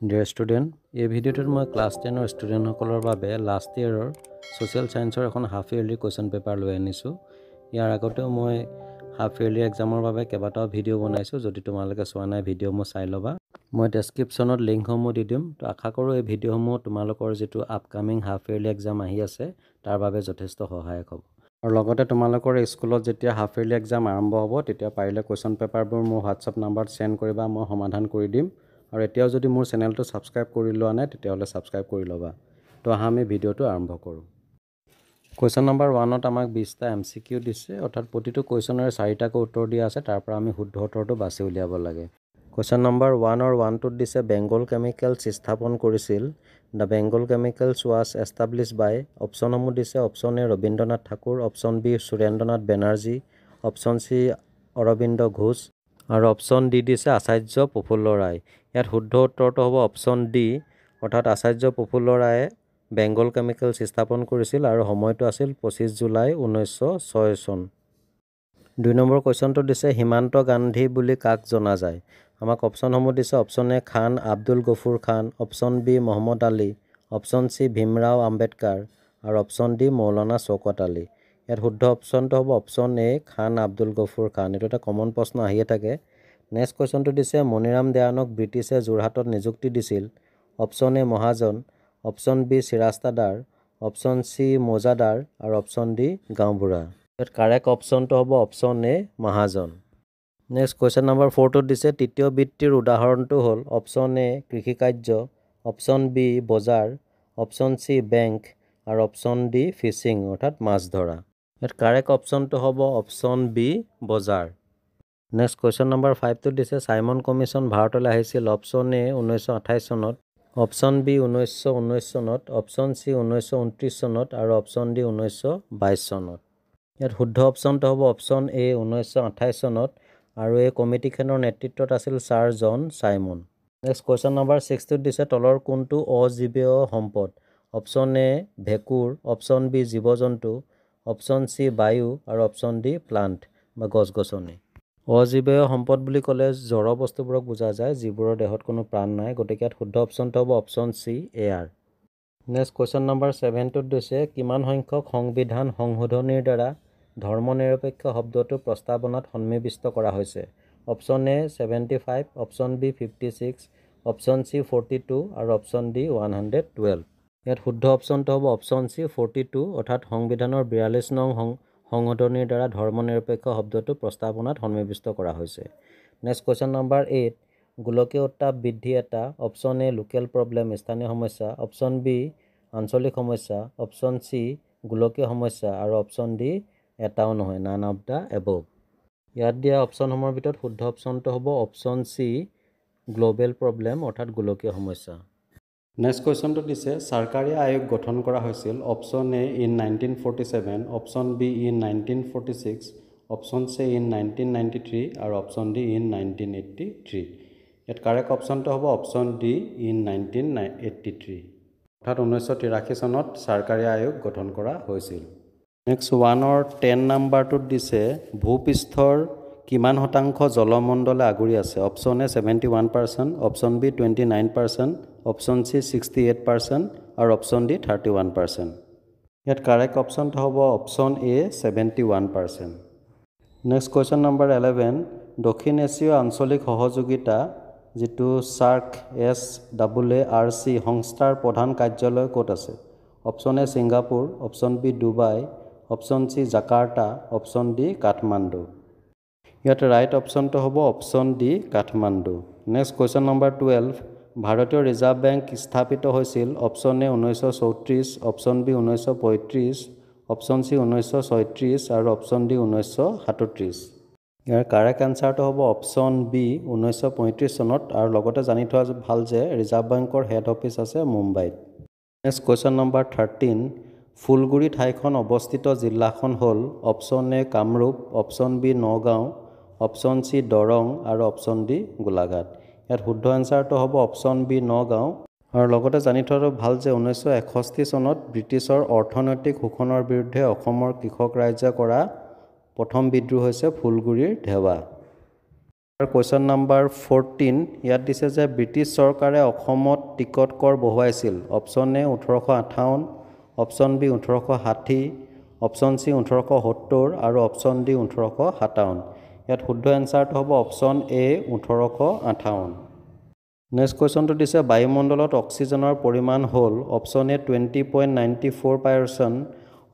Dear student, এই ভিডিঅ'টোত মই ক্লাছ 10ৰ ষ্টুডেণ্টসকলৰ বাবে লাষ্ট ইয়েৰৰ ছ'চিয়েল ছায়েন্সৰ এখন হাফ ইয়েৰলি কুৱেশ্যন পেপাৰ লৈ আনিছোঁ। ইয়াৰ আগতেও মই হাফ ইয়েৰলি এক্সামৰ বাবে কেইবাটাও ভিডিঅ' বনাইছোঁ। যদি তোমালোকে চোৱা নাই ভিডিঅ' মই চাই ল'বা। মই ডেছক্ৰিপশ্যনত লিংকসমূহ দি দিম। তো আশা কৰোঁ এই ভিডিঅ'সমূহ তোমালোকৰ যিটো আপকামিং হাফ ইয়েৰলি এক্সাম আহি আছে তাৰ বাবে যথেষ্ট সহায়ক হ'ব। আৰু লগতে তোমালোকৰ স্কুলত যেতিয়া হাফ ইয়েৰলি এক্সাম আৰম্ভ হ'ব তেতিয়া পাৰিলে কুৱেশ্যন পেপাৰবোৰ মোৰ হোৱাটছআপ নাম্বাৰত চেণ্ড কৰিবা, মই সমাধান কৰি দিম। আৰু এতিয়াও যদি মোৰ চেনেলটো ছাবস্ক্ৰাইব কৰি লোৱা নাই তেতিয়াহ'লে ছাবস্ক্ৰাইব কৰি ল'বা। তো আহা আমি ভিডিঅ'টো আৰম্ভ কৰোঁ। কুৱেশ্যন নম্বৰ 1ত আমাক 20টা MCQ দিছে, অৰ্থাৎ প্ৰতিটো কুৱেশ্যনৰে 4টাকৈ উত্তৰ দিয়া আছে। তাৰ পৰা আমি শুদ্ধ উত্তৰটো বাছি উলিয়াব লাগে। কুৱেশ্যন নম্বৰ 1ৰ 1টোত দিছে বেংগল কেমিকেলছ স্থাপন কৰিছিল। The Bengal chemicals was establish by. অপশ্যনসমূহ দিছে option A Rabindranath Thakur, option B Surendranath Banerjee, option C Aurobindo Ghosh আৰু অপশ্যন ডি দিছে আচাৰ্য প্ৰফুল্ল ৰায়। ইয়াত শুদ্ধ উত্তৰটো হ'ব অপশ্যন ডি, অৰ্থাৎ আচাৰ্য প্ৰফুল্ল ৰায়ে বেংগল কেমিকেলছ স্থাপন কৰিছিল আৰু সময়টো আছিল 25 জুলাই 1906 চন। 2 নম্বৰ কুৱেশ্যনটো দিছে হিমান্ত গান্ধী বুলি কাক জনা যায়। আমাক অপশ্যনসমূহ দিছে option A Khan Abdul Ghaffar Khan, option B Mohammad Ali, option C Bhimrao Ambedkar আৰু অপশ্যন ডি মৌলানা শওকত আলী। ইয়াত শুদ্ধ অপশ্যনটো হ'ব অপশ্যন এ খান আব্দুল গফুৰ খান। এইটো এটা কমন প্ৰশ্ন আহিয়ে থাকে। নেক্সট কুৱেশ্যনটো দিছে মণিৰাম দেৱানক ব্ৰিটিছে যোৰহাটত নিযুক্তি দিছিল। অপশ্যন এ মহাজন, অপশ্যন বি চিৰাস্তাদাৰ, অপশ্যন চি মৌজাদাৰ আৰু অপশ্যন ডি গাঁওবুঢ়া। ইয়াত কাৰেক্ট অপশ্যনটো হ'ব অপশ্যন এ মহাজন। নেক্সট কুৱেশ্যন নম্বৰ 4টোত দিছে তৃতীয় বৃত্তিৰ উদাহৰণটো হ'ল অপশ্যন এ কৃষিকাৰ্য, অপশ্যন বি বজাৰ, অপশ্যন চি বেংক আৰু অপশ্যন ডি ফিচিং, অৰ্থাৎ মাছ ধৰা। ইয়াত কাৰেক্ট অপশ্যনটো হ'ব অপশ্যন বি বজাৰ। নেক্সট কুৱেশ্যন নম্বৰ 5টোত দিছে চাইমন কমিশ্যন ভাৰতলৈ আহিছিল। অপশ্যন এ 1928 চনত, অপশ্যন বি 1919 চনত, অপশ্যন চি 1929 চনত আৰু অপশ্যন ডি 1922 চনত। ইয়াত শুদ্ধ অপশ্যনটো হ'ব অপশ্যন এ 1928 চনত আৰু এই কমিটিখনৰ নেতৃত্বত আছিল sir John Simon. Next question number 6টোত দিছে তলৰ কোনটো অজীৱীয় সম্পদ। অপশ্যন এ ভেঁকুৰ, অপশ্যন বি জীৱ জন্তু, অপশ্যন চি বায়ু আৰু অপশ্যন ডি প্লাণ্ট বা গছ গছনি। অজীৱীয় সম্পদ বুলি ক'লে জড় বস্তুবোৰক বুজা যায় যিবোৰৰ দেহত কোনো প্ৰাণ নাই, গতিকে ইয়াত শুদ্ধ অপশ্যনটো হ'ব option C air. Next question number 7টোত দিছে কিমান সংখ্যক সংবিধান সংশোধনীৰ দ্বাৰা ধৰ্মনিৰপেক্ষ শব্দটো প্ৰস্তাৱনাত সন্নিৱিষ্ট কৰা হৈছে। Option A 75, option B 56, option C 42 আৰু অপশ্যন ডি 112। ইয়াত শুদ্ধ অপশ্যনটো হ'ব অপশ্যন চি 42, অৰ্থাৎ সংবিধানৰ 42 নং সংশোধনীৰ দ্বাৰা ধৰ্মনিৰপেক্ষ শব্দটো প্ৰস্তাৱনাত সন্নিৱিষ্ট কৰা হৈছে। নেক্সট কুৱেশ্যন নম্বৰ 8, গোলকীয় উত্তাপ বৃদ্ধি এটা। অপশ্যন এ লোকেল প্ৰব্লেম স্থানীয় সমস্যা, অপশ্যন বি আঞ্চলিক সমস্যা, অপশ্যন চি গোলকীয় সমস্যা আৰু অপশ্যন ডি এটাও নহয়, নান অফ দ্য এবভ। ইয়াত দিয়া অপশ্যনসমূহৰ ভিতৰত শুদ্ধ অপশ্যনটো হ'ব অপশ্যন চি গ্ল'বেল প্ৰব্লেম, অৰ্থাৎ গোলকীয় সমস্যা। নেক্সট কুৱেশ্যনটো দিছে চৰকাৰী আয়োগ গঠন কৰা হৈছিল। Option A in 1947, option be in 1946, option C in 1993 আৰু অপশ্যন ডি ইন 1983। ইয়াত কাৰেক্ট অপশ্যনটো হ'ব অপশ্যন ডি ইন 1983, অৰ্থাৎ 1983 চনত চৰকাৰী আয়োগ গঠন কৰা হৈছিল। নেক্সট 1ৰ 10 নাম্বাৰটোত দিছে ভূপৃষ্ঠৰ কিমান শতাংশ জলমণ্ডলে আগুৰি আছে। Option A 71%, option B 29%, option C 68% আৰু অপশ্যন ডি 31%। ইয়াত কাৰেক্ট অপশ্যনটো হ'ব option A 71%। Next question number 11, দক্ষিণ এছীয় আঞ্চলিক সহযোগিতা যিটো SAARC SAARC সংস্থাৰ প্ৰধান কাৰ্যালয় ক'ত আছে। Option A Singapore, option B Dubai, option C Jakarta, option D Kathmandu. ইয়াত ৰাইট অপশ্যনটো হ'ব option D Kathmandu. Next question number 12, ভাৰতীয় ৰিজাৰ্ভ বেংক স্থাপিত হৈছিল। Option A 1934, option B 1935, option C 1936 আৰু অপশ্যন ডি 1937। ইয়াৰ কাৰেক্ট এনচাৰটো হ'ব অপশ্যন বি 1935 চনত, আৰু লগতে জানি থোৱা ভাল যে ৰিজাৰ্ভ বেংকৰ হেড অফিচ আছে মুম্বাইত। নেক্সট কুৱেশ্যন নম্বৰ 13, ফুলগুৰি ঠাইখন অৱস্থিত জিলাখন হ'ল। Option A Kamrup, option B Nagaon, option C Darrang আৰু অপশ্যন ডি গোলাঘাট। ইয়াত শুদ্ধ এনচাৰটো হ'ব অপশ্যন বি নগাঁও, আৰু লগতে জানি থোৱাটো ভাল যে 1961 চনত ব্ৰিটিছৰ অৰ্থনৈতিক শোষণৰ বিৰুদ্ধে অসমৰ কৃষক ৰাইজে কৰা প্ৰথম বিদ্ৰোহ হৈছে ফুলগুৰিৰ ধেৱা। কুৱেশ্যন নম্বৰ 14 ইয়াত দিছে যে ব্ৰিটিছ চৰকাৰে অসমত টিকট কৰ বহুৱাইছিল option A 1858 option B 1860 option C 1870 আৰু অপশ্যন ডি 1857 ইয়াত শুদ্ধ এনচাৰটো হ'ব অপশ্যন এ 1858 নেক্সট কুৱেশ্যনটো দিছে বায়ুমণ্ডলত অক্সিজেনৰ পৰিমাণ হ'ল অপশ্যন এ 20.94%,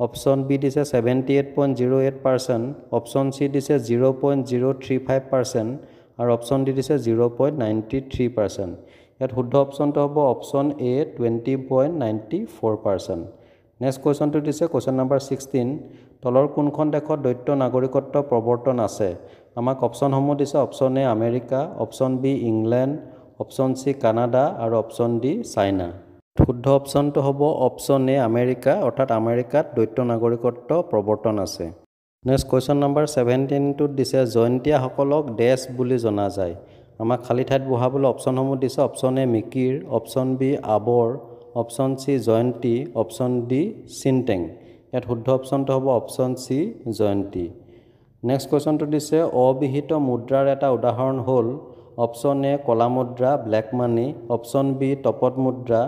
অপশ্যন বি দিছে 78.08%, অপশ্যন চি দিছে 0.035% আৰু অপশ্যন ডি দিছে 0.93%। ইয়াত শুদ্ধ অপশ্যনটো হ'ব অপশ্যন এ 20.94%। নেক্সট কুৱেশ্যনটো দিছে কুৱেশ্যন নম্বৰ 16 তলৰ কোনখন দেশত দ্বৈত নাগৰিকত্ব প্ৰৱৰ্তন আছে আমাক অপশ্যনসমূহ দিছে option A America, option B England, option C Canada আৰু অপশ্যন ডি চাইনা। শুদ্ধ অপশ্যনটো হ'ব অপশ্যন এ আমেৰিকা অৰ্থাৎ আমেৰিকাত দ্বৈত নাগৰিকত্ব প্ৰৱৰ্তন আছে। নেক্সট কুৱেশ্যন নম্বৰ 17টোত দিছে জয়ন্তীয়াসকলক ডেছ বুলি জনা যায় আমাক খালী ঠাইত বহাবলৈ অপশ্যনসমূহ দিছে option A Mikir, option B Abor, option C Jaintia, option D Sinteng. ইয়াত শুদ্ধ অপশ্যনটো হ'ব অপশ্যন চি জয়ন্তী। নেক্সট কুৱেশ্যনটো দিছে অবিহিত মুদ্ৰাৰ এটা উদাহৰণ হ'ল অপশ্যন এ কলা মুদ্ৰা ব্লেক মানি, অপশ্যন বি টপত মুদ্ৰা,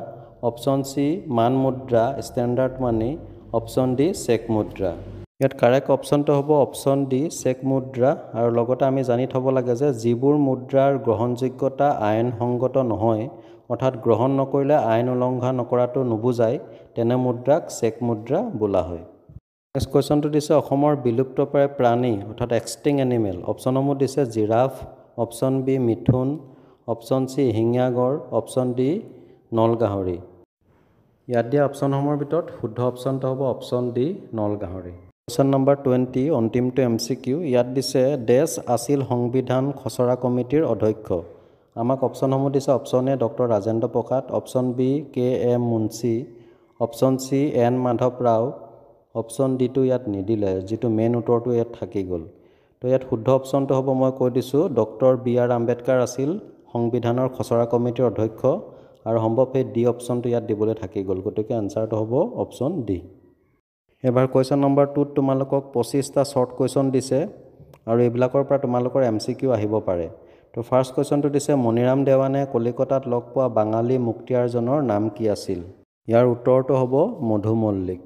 অপশ্যন চি মান মুদ্ৰা ষ্টেণ্ডাৰ্ড মানি, অপশ্যন ডি চেক মুদ্ৰা। ইয়াত কাৰেক্ট অপশ্যনটো হ'ব অপশ্যন ডি চেক মুদ্ৰা আৰু লগতে আমি জানি থ'ব লাগে যে যিবোৰ মুদ্ৰাৰ গ্ৰহণযোগ্যতা আইনসংগত নহয় অৰ্থাৎ গ্ৰহণ নকৰিলে আইন উলংঘা নকৰাটো নুবুজায় তেনে মুদ্ৰাক চেক মুদ্ৰা বোলা হয়। নেক্সট কুৱেশ্যনটো দিছে অসমৰ বিলুপ্তপ্ৰায় প্ৰাণী অৰ্থাৎ এক্সটিং এনিমেল অপশ্যনসমূহ দিছে জিৰাফ, অপশ্যন বি মিথুন, অপশ্যন চি এশিঙীয়া গড়, অপশ্যন ডি নলগাহৰি। ইয়াত দিয়া অপশ্যনসমূহৰ ভিতৰত শুদ্ধ অপশ্যনটো হ'ব অপশ্যন ডি নলগাহৰি। কুৱেশ্যন নম্বৰ 20 অন্তিমটো MCQ ইয়াত দিছে ডেছ আছিল সংবিধান খচৰা কমিটিৰ অধ্যক্ষ আমাক অপশ্যনসমূহ দিছে option A doctor Rajendra Prasad, option B KM Munshi, option C N Madhav Rao, option ডিটো ইয়াত নিদিলে যিটো মেইন উত্তৰটো ইয়াত থাকি গ'ল। তো ইয়াত শুদ্ধ অপশ্যনটো হ'ব মই কৈ দিছোঁ ডক্টৰ BR আম্বেদকাৰ আছিল সংবিধানৰ খচৰা কমিটিৰ অধ্যক্ষ আৰু সম্ভৱ সেই ডি অপশ্যনটো ইয়াত দিবলৈ থাকি গ'ল গতিকে এনচাৰটো হ'ব অপশ্যন ডি। এবাৰ কুৱেশ্যন নম্বৰ 2ত তোমালোকক 25টা শ্বৰ্ট কুৱেশ্যন দিছে আৰু এইবিলাকৰ পৰা তোমালোকৰ MCQ আহিব পাৰে। তো ফাৰ্ষ্ট কুৱেশ্যনটো দিছে মণিৰাম দেৱানে কলিকতাত লগ পোৱা বাঙালী মুক্তিয়াৰজনৰ নাম কি আছিল ইয়াৰ উত্তৰটো হ'ব মধু মল্লিক।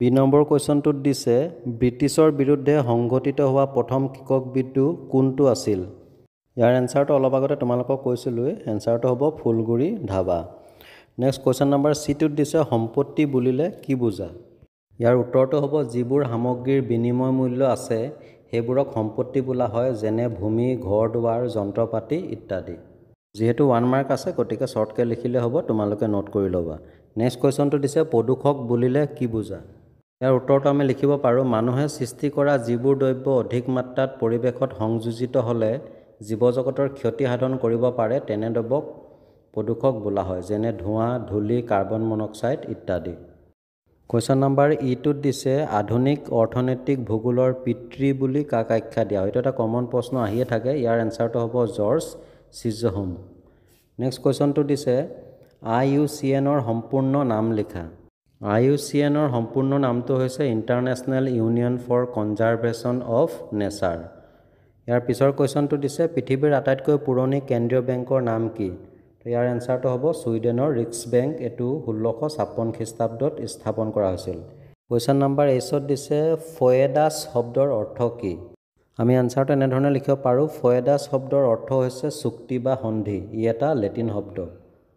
বি নম্বৰ কুৱেশ্যনটোত দিছে ব্ৰিটিছৰ বিৰুদ্ধে সংঘটিত হোৱা প্ৰথম কৃষক বিদ্ৰোহ কোনটো আছিল ইয়াৰ এনচাৰটো অলপ আগতে তোমালোকক কৈছিলোঁৱেই এনচাৰটো হ'ব Phulaguri Dhawa. Next question number চিটোত দিছে সম্পত্তি বুলিলে কি বুজা ইয়াৰ উত্তৰটো হ'ব যিবোৰ সামগ্ৰীৰ বিনিময় মূল্য আছে সেইবোৰক সম্পত্তি বোলা হয় যেনে ভূমি, ঘৰ দুৱাৰ, যন্ত্ৰপাতি ইত্যাদি। যিহেতু 1 মাৰ্ক আছে গতিকে শ্বৰ্টকৈ লিখিলে হ'ব তোমালোকে নোট কৰি ল'বা। নেক্সট কুৱেশ্যনটো দিছে প্ৰদূষক বুলিলে কি বুজা ইয়াৰ উত্তৰটো আমি লিখিব পাৰোঁ মানুহে সৃষ্টি কৰা যিবোৰ দ্ৰব্য অধিক মাত্ৰাত পৰিৱেশত সংযোজিত হ'লে জীৱ জগতৰ ক্ষতি সাধন কৰিব পাৰে তেনে দ্ৰব্যক প্ৰদূষক বোলা হয় যেনে ধোঁৱা, ধূলি, কাৰ্বন মনক্সাইড ইত্যাদি। কুৱেশ্যন নম্বৰ ইটোত দিছে আধুনিক অৰ্থনৈতিক ভূগোলৰ পিতৃ বুলি কাক আখ্যা দিয়া হয় এইটো এটা কমন প্ৰশ্ন আহিয়ে থাকে ইয়াৰ এনচাৰটো হ'ব জৰ্জ চিজহোম। নেক্সট কুৱেশ্যনটো দিছে IUCNৰ সম্পূৰ্ণ নাম লিখা IUCNৰ সম্পূৰ্ণ নামটো হৈছে international union for conservation of nature. ইয়াৰ পিছৰ কুৱেশ্যনটো দিছে পৃথিৱীৰ আটাইতকৈ পুৰণি কেন্দ্ৰীয় বেংকৰ নাম কি ইয়াৰ এনচাৰটো হ'ব ছুইডেনৰ ৰিক্স বেংক এইটো 1656 খ্ৰীষ্টাব্দত স্থাপন কৰা হৈছিল। কুৱেশ্যন নম্বৰ 8ত দিছে ফয়েডাছ শব্দৰ অৰ্থ কি আমি এনচাৰটো এনেধৰণে লিখিব পাৰোঁ ফয়েডাছ শব্দৰ অৰ্থ হৈছে চুক্তি বা সন্ধি ই এটা লেটিন শব্দ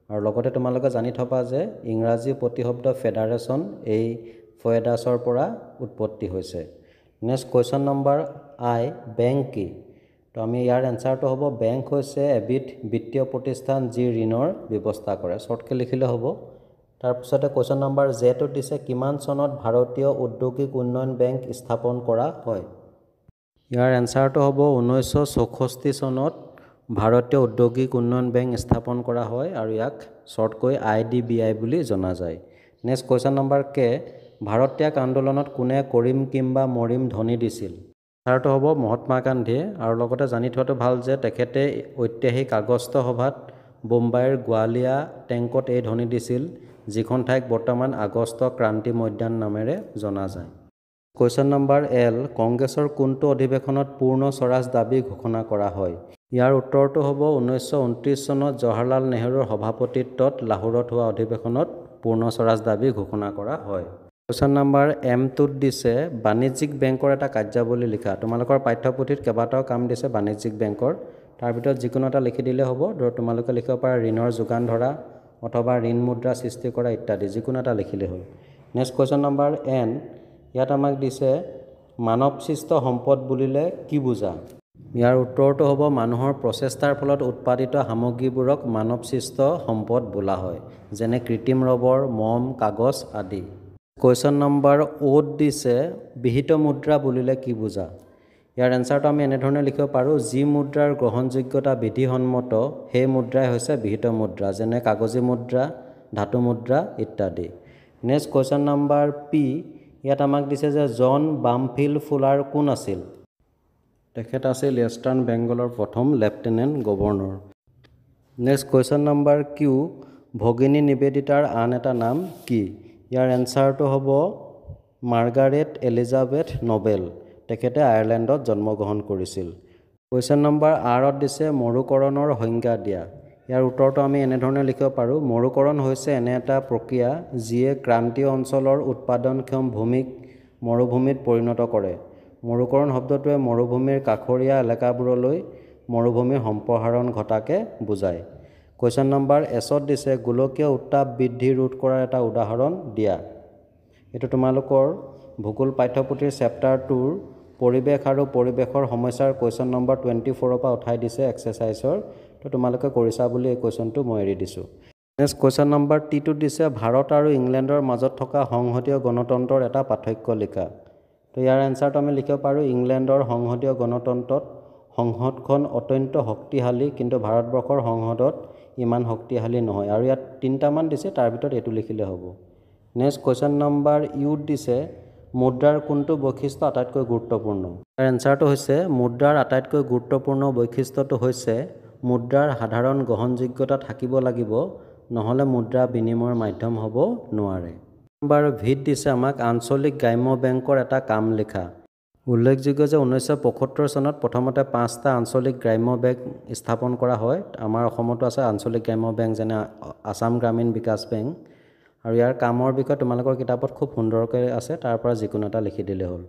আৰু লগতে তোমালোকে জানি থবা যে ইংৰাজী প্ৰতিশব্দ ফেডাৰেশ্যন এই ফয়েডাছৰ পৰা উৎপত্তি হৈছে। Next question number I bank কি তো আমি ইয়াৰ এনচাৰটো হ'ব বেংক হৈছে এবিধ বিত্তীয় প্ৰতিষ্ঠান যি ঋণৰ ব্যৱস্থা কৰে শ্বৰ্টকৈ লিখিলে হ'ব। তাৰপিছতে কুৱেশ্যন নম্বৰ জেটোত দিছে কিমান চনত ভাৰতীয় ঔদ্যোগিক উন্নয়ন বেংক স্থাপন কৰা হয় ইয়াৰ এনচাৰটো হ'ব 1964 চনত ভাৰতীয় ঔদ্যোগিক উন্নয়ন বেংক স্থাপন কৰা হয় আৰু ইয়াক শ্বৰ্টকৈ IDBI বুলি জনা যায়। নেক্সট কুৱেশ্যন নম্বৰ কে ভাৰত ত্যাগ আন্দোলনত কোনে কৰিম কিম্বা মৰিম ধ্বনি দিছিল এনচাৰটো হ'ব মহাত্মা গান্ধীয়ে আৰু লগতে জানি থোৱাটো ভাল যে তেখেতে ঐতিহাসিক আগষ্ট সভাত বোম্বাইৰ গোৱালিয়া টেংকত এই ধ্বনি দিছিল যিখন ঠাইক বৰ্তমান আগষ্ট ক্ৰান্তি মৈদান নামেৰে জনা যায়। কুৱেশ্যন নম্বৰ এল, কংগ্ৰেছৰ কোনটো অধিৱেশনত পূৰ্ণ স্বৰাজ দাবী ঘোষণা কৰা হয়? ইয়াৰ উত্তৰটো হ'ব 1929 চনত জৱাহৰলাল নেহৰুৰ সভাপতিত্বত লাহোৰত হোৱা অধিৱেশনত পূৰ্ণ স্বৰাজ দাবী ঘোষণা কৰা হয়। কুৱেশ্যন নম্বৰ এমটোত দিছে বাণিজ্যিক বেংকৰ এটা কাৰ্যাৱলী লিখা। তোমালোকৰ পাঠ্যপুথিত কেইবাটাও কাম দিছে বাণিজ্যিক বেংকৰ, তাৰ ভিতৰত যিকোনো এটা লিখি দিলে হ'ব। ধৰ তোমালোকে লিখিব পাৰা ঋণৰ যোগান ধৰা অথবা ঋণ মুদ্ৰা সৃষ্টি কৰা ইত্যাদি, যিকোনো এটা লিখিলে হ'ল। নেক্সট কুৱেশ্যন নম্বৰ এন, ইয়াত আমাক দিছে মানৱসৃষ্ট সম্পদ বুলিলে কি বুজা? ইয়াৰ উত্তৰটো হ'ব মানুহৰ প্ৰচেষ্টাৰ ফলত উৎপাদিত সামগ্ৰীবোৰক মানৱসৃষ্ট সম্পদ বোলা হয়, যেনে কৃত্ৰিম ৰবৰ, মম, কাগজ আদি। কুৱেশ্যন নম্বৰ অ'ত দিছে বিহিত মুদ্ৰা বুলিলে কি বুজা? ইয়াৰ এনচাৰটো আমি এনেধৰণে লিখিব পাৰোঁ, যি মুদ্ৰাৰ গ্ৰহণযোগ্যতা বিধিসন্মত সেই মুদ্ৰাই হৈছে বিহিত মুদ্ৰা, যেনে কাগজী মুদ্ৰা, ধাতু মুদ্ৰা ইত্যাদি। নেক্সট কুৱেশ্যন নম্বৰ পি, ইয়াত আমাক দিছে যে জন বামফিল্ড ফুলাৰ কোন আছিল? তেখেত আছিল ইষ্টাৰ্ণ বেংগলৰ প্ৰথম lieutenant governor. Next question number Q, ভগিনী নিবেদিতাৰ আন এটা নাম কি? ইয়াৰ এনচাৰটো হ'ব মাৰ্গাৰেট এলিজাবেথ নবেল। তেখেতে আয়াৰলেণ্ডত জন্মগ্ৰহণ কৰিছিল। কুৱেশ্যন নম্বৰ আৰত দিছে মৰুকৰণৰ সংজ্ঞা দিয়া। ইয়াৰ উত্তৰটো আমি এনেধৰণে লিখিব পাৰোঁ, মৰুকৰণ হৈছে এনে এটা প্ৰক্ৰিয়া যিয়ে ক্ৰান্তীয় অঞ্চলৰ উৎপাদনক্ষম ভূমিক মৰুভূমিত পৰিণত কৰে। মৰুকৰণ শব্দটোৱে মৰুভূমিৰ কাষৰীয়া এলেকাবোৰলৈ মৰুভূমিৰ সম্প্ৰসাৰণ ঘটাকে বুজায়। কুৱেশ্যন নম্বৰ এছত দিছে গোলকীয় উত্তাপ বৃদ্ধি ৰোধ কৰাৰ এটা উদাহৰণ দিয়া। এইটো তোমালোকৰ ভূগোল পাঠ্যপুথিৰ চেপ্টাৰ 2ৰ পৰিৱেশ আৰু পৰিৱেশৰ সমস্যাৰ কুৱেশ্যন নম্বৰ 24ৰ পৰা উঠাই দিছে এক্সাৰচাইজৰ, তো তোমালোকে কৰিছা বুলি এই কুৱেশ্যনটো মই এৰি দিছোঁ। নেক্সট কুৱেশ্যন নম্বৰ টিটোত দিছে ভাৰত আৰু ইংলেণ্ডৰ মাজত থকা সংসদীয় গণতন্ত্ৰৰ এটা পাৰ্থক্য লিখা। তো ইয়াৰ এনচাৰটো আমি লিখিব পাৰোঁ, ইংলেণ্ডৰ সংসদীয় গণতন্ত্ৰত সংসদখন অত্যন্ত শক্তিশালী, কিন্তু ভাৰতবৰ্ষৰ সংসদত ইমান শক্তিশালী নহয়। আৰু ইয়াত 3টামান দিছে, তাৰ ভিতৰত এইটো লিখিলে হ'ব। নেক্সট কুৱেশ্যন নম্বৰ ইউত দিছে মুদ্ৰাৰ কোনটো বৈশিষ্ট্য আটাইতকৈ গুৰুত্বপূৰ্ণ? ইয়াৰ এনচাৰটো হৈছে মুদ্ৰাৰ আটাইতকৈ গুৰুত্বপূৰ্ণ বৈশিষ্ট্যটো হৈছে মুদ্ৰাৰ সাধাৰণ গ্ৰহণযোগ্যতা থাকিব লাগিব, নহ'লে মুদ্ৰা বিনিময়ৰ মাধ্যম হ'ব নোৱাৰে। নম্বৰ ভিত দিছে আমাক আঞ্চলিক গ্ৰাম্য বেংকৰ এটা কাম লিখা। উল্লেখযোগ্য যে 1975 চনত প্ৰথমতে 5টা আঞ্চলিক গ্ৰাম্য বেংক স্থাপন কৰা হয়। আমাৰ অসমতো আছে আঞ্চলিক গ্ৰাম্য বেংক, যেনে আসাম গ্ৰামীণ বিকাশ বেংক। আৰু ইয়াৰ কামৰ বিষয়ে তোমালোকৰ কিতাপত খুব সুন্দৰকৈ আছে, তাৰ পৰা যিকোনো এটা লিখি দিলে হ'ল।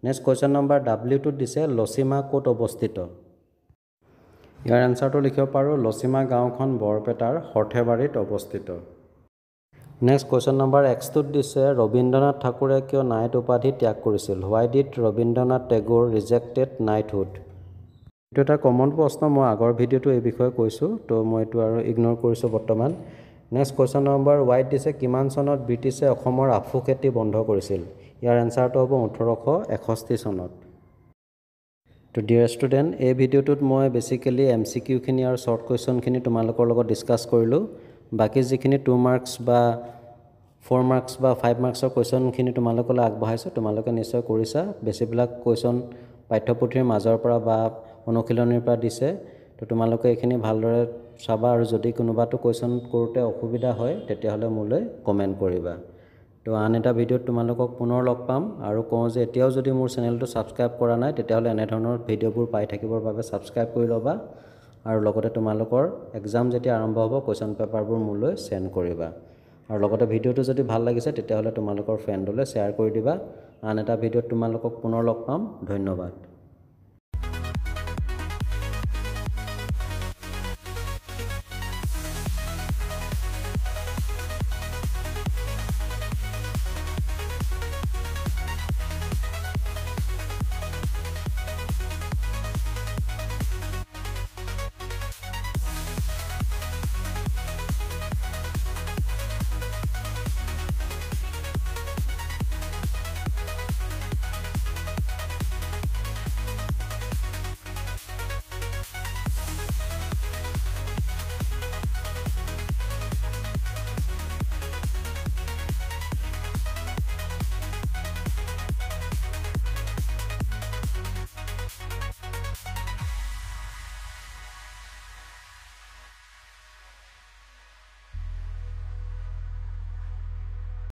নেক্সট কুৱেশ্যন নম্বৰ ডাব্লিউটোত দিছে লচিমা ক'ত অৱস্থিত? ইয়াৰ এনচাৰটো লিখিব পাৰোঁ, লচিমা গাঁওখন বৰপেটাৰ সৰ্থেবাৰীত অৱস্থিত। নেক্সট কুৱেশ্যন নম্বৰ এক্সটোত দিছে ৰবীন্দ্ৰনাথ ঠাকুৰে কিয় নাইট উপাধি ত্যাগ কৰিছিল? Why did Rabindranath Tagore rejected knighthood? এইটো এটা কমন প্ৰশ্ন, মই আগৰ ভিডিঅ'টো এই বিষয়ে কৈছোঁ, তো মই এইটো আৰু ইগন'ৰ কৰিছোঁ বৰ্তমান। নেক্সট কুৱেশ্যন নম্বৰ ৱাইত দিছে কিমান চনত ব্ৰিটিছে অসমৰ আফু খেতি বন্ধ কৰিছিল? ইয়াৰ এনচাৰটো হ'ব 1861 চনত। তো ডিয়াৰ ষ্টুডেণ্ট, এই ভিডিঅ'টোত মই বেচিকেলি MCQখিনি আৰু শ্বৰ্ট কুৱেশ্যনখিনি তোমালোকৰ লগত ডিছকাছ কৰিলোঁ। বাকী যিখিনি 2 মাৰ্কছ বা 4 মাৰ্কছ বা 5 মাৰ্কছৰ কুৱেশ্যনখিনি তোমালোকলৈ আগবঢ়াইছোঁ, তোমালোকে নিশ্চয় কৰিছা। বেছিবিলাক কুৱেশ্যন পাঠ্যপুথিৰ মাজৰ পৰা বা অনুশীলনীৰ পৰা দিছে, তো তোমালোকে এইখিনি ভালদৰে চাবা, আৰু যদি কোনোবাটো কুৱেশ্যন কৰোঁতে অসুবিধা হয় তেতিয়াহ'লে মোলৈ কমেণ্ট কৰিবা। তো আন এটা ভিডিঅ'ত তোমালোকক পুনৰ লগ পাম, আৰু কওঁ যে এতিয়াও যদি মোৰ চেনেলটো ছাবস্ক্ৰাইব কৰা নাই তেতিয়াহ'লে এনেধৰণৰ ভিডিঅ'বোৰ পাই থাকিবৰ বাবে ছাবস্ক্ৰাইব কৰি ল'বা, আৰু লগতে তোমালোকৰ এক্সাম যেতিয়া আৰম্ভ হ'ব কুৱেশ্যন পেপাৰবোৰ মোলৈ চেণ্ড কৰিবা। আৰু লগতে ভিডিঅ'টো যদি ভাল লাগিছে তেতিয়াহ'লে তোমালোকৰ ফ্ৰেণ্ডলৈ শ্বেয়াৰ কৰি দিবা। আন এটা ভিডিঅ'ত তোমালোকক পুনৰ লগ পাম। ধন্যবাদ।